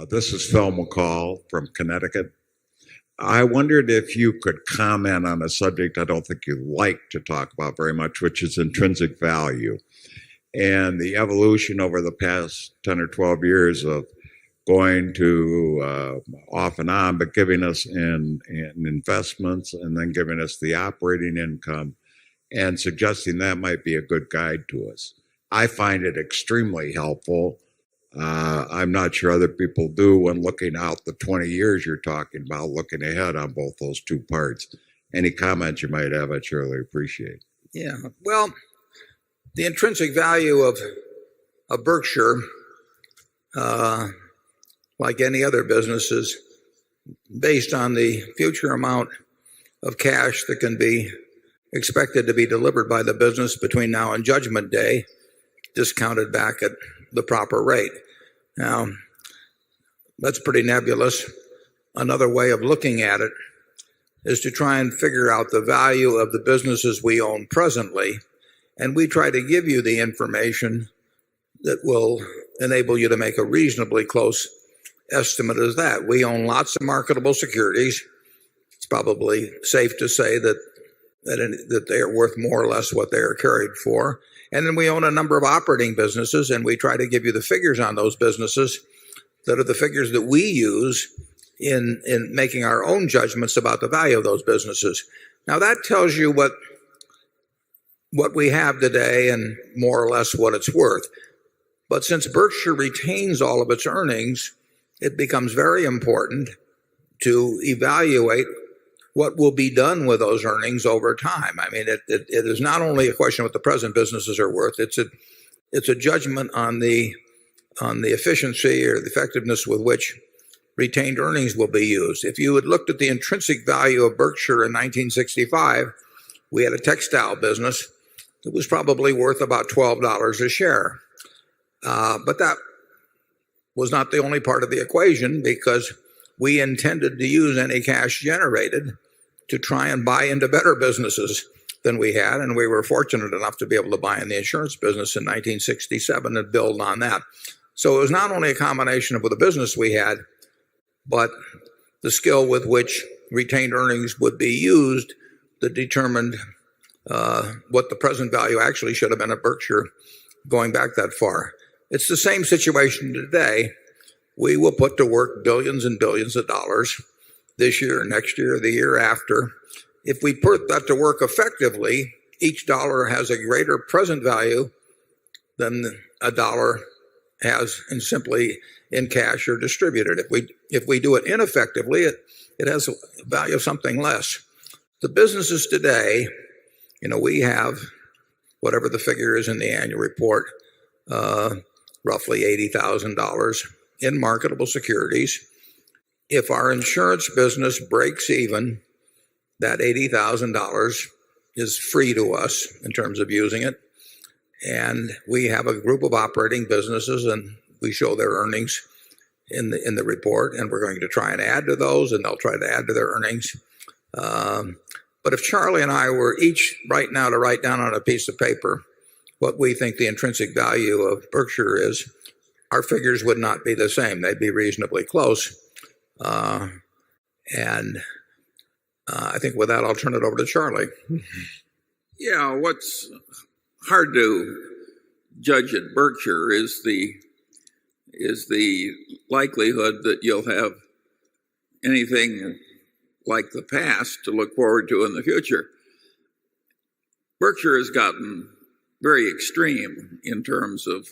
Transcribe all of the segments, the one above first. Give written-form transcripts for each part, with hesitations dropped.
This is Phil McCall from Connecticut. I wondered if you could comment on a subject I don't think you like to talk about very much, which is intrinsic value and the evolution over the past 10 or 12 years of going to off and on, but giving us in investments and then giving us the operating income and suggesting that might be a good guide to us. I find it extremely helpful. I'm not sure other people do when looking out the 20 years you're talking about, looking ahead on both those two parts. Any comments you might have, I'd surely appreciate. Yeah, well, the intrinsic value of Berkshire, like any other business, is based on the future amount of cash that can be expected to be delivered by the business between now and Judgment Day, discounted back at the proper rate. Now, that's pretty nebulous. Another way of looking at it is to try and figure out the value of the businesses we own presently, and we try to give you the information that will enable you to make a reasonably close estimate of that. We own lots of marketable securities. It's probably safe to say that they are worth more or less what they are carried for. And then we own a number of operating businesses, and we try to give you the figures on those businesses that are the figures that we use in making our own judgments about the value of those businesses. Now, that tells you what we have today and more or less what it's worth. But since Berkshire retains all of its earnings, it becomes very important to evaluate what will be done with those earnings over time. I mean, it is not only a question of what the present businesses are worth. It's a judgment on the efficiency or the effectiveness with which retained earnings will be used. If you had looked at the intrinsic value of Berkshire in 1965, we had a textile business that was probably worth about $12 a share. But that was not the only part of the equation, because we intended to use any cash generated to try and buy into better businesses than we had, and we were fortunate enough to be able to buy in the insurance business in 1967 and build on that. So it was not only a combination of the business we had, but the skill with which retained earnings would be used that determined what the present value actually should have been at Berkshire going back that far. It's the same situation today. We will put to work billions and billions of dollars this year, next year, the year after. If we put that to work effectively, each dollar has a greater present value than a dollar has simply in cash or distributed. If we do it ineffectively, it has a value of something less. The businesses today, we have whatever the figure is in the annual report, roughly $80,000 in marketable securities. If our insurance business breaks even, that $80,000 is free to us in terms of using it. And we have a group of operating businesses, and we show their earnings in the report, and we're going to try and add to those, and they'll try to add to their earnings. But if Charlie and I were each right now to write down on a piece of paper what we think the intrinsic value of Berkshire is, our figures would not be the same. They'd be reasonably close. I think with that, I'll turn it over to Charlie. Yeah, what's hard to judge at Berkshire is the likelihood that you'll have anything like the past to look forward to in the future. Berkshire has gotten very extreme in terms of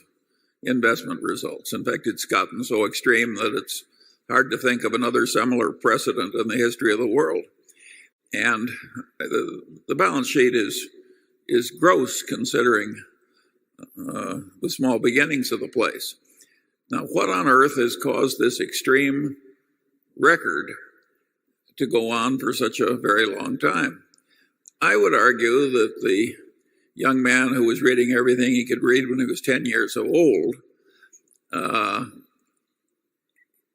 investment results. In fact, it's gotten so extreme that it's hard to think of another similar precedent in the history of the world. And the balance sheet is gross considering the small beginnings of the place. Now, what on earth has caused this extreme record to go on for such a very long time? I would argue that the young man who was reading everything he could read when he was 10 years old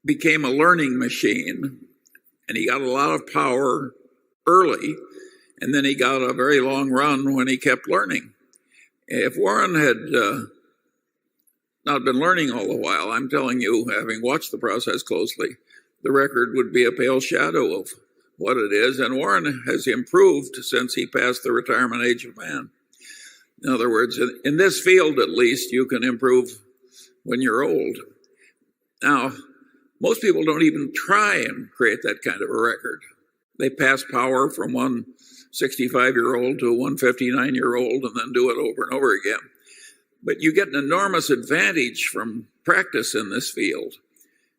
became a learning machine, and he got a lot of power early, and then he got a very long run when he kept learning. If Warren had not been learning all the while. I'm telling you, having watched the process closely, the record would be a pale shadow of what it is, and Warren has improved since he passed the retirement age of man. In other words, in this field at least, you can improve when you're old. Now, most people don't even try and create that kind of a record. They pass power from one 65-year-old to a 159-year-old and then do it over and over again. But you get an enormous advantage from practice in this field.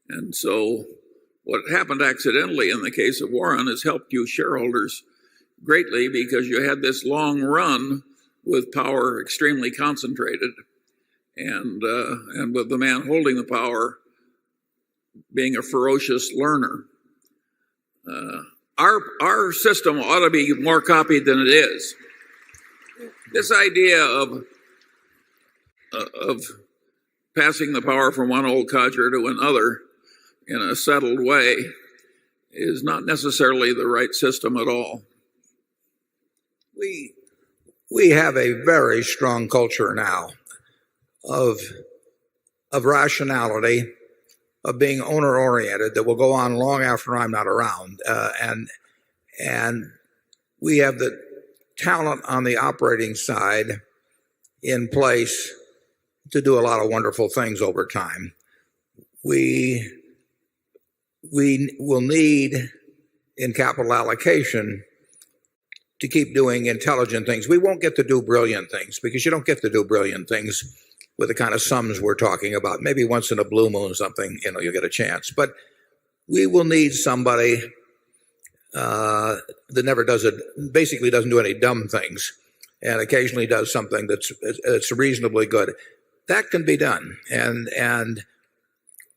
And so what happened accidentally in the case of Warren has helped you shareholders greatly, because you had this long run with power extremely concentrated, and with the man holding the power being a ferocious learner. Our system ought to be more copied than it is. This idea of passing the power from one old codger to another in a settled way is not necessarily the right system at all. We have a very strong culture now of rationality, of being owner-oriented, that will go on long after I'm not around. And we have the talent on the operating side in place to do a lot of wonderful things over time. We will need, in capital allocation, to keep doing intelligent things. We won't get to do brilliant things, because you don't get to do brilliant things with the kind of sums we're talking about. Maybe once in a blue moon something, you'll get a chance. But we will need somebody that never does it, basically doesn't do any dumb things, and occasionally does something that's reasonably good. That can be done. And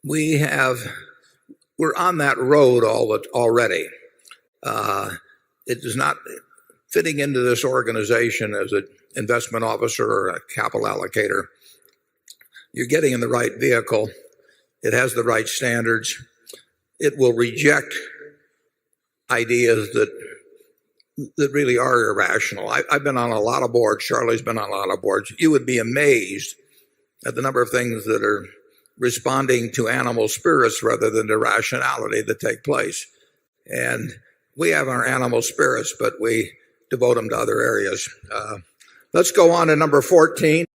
we're on that road already. It is not fitting into this organization as an investment officer or a capital allocator. You're getting in the right vehicle. It has the right standards. It will reject ideas that really are irrational. I've been on a lot of boards. Charlie's been on a lot of boards. You would be amazed at the number of things that are responding to animal spirits rather than to rationality that take place. And we have our animal spirits, but we devote them to other areas. Let's go on to number 14.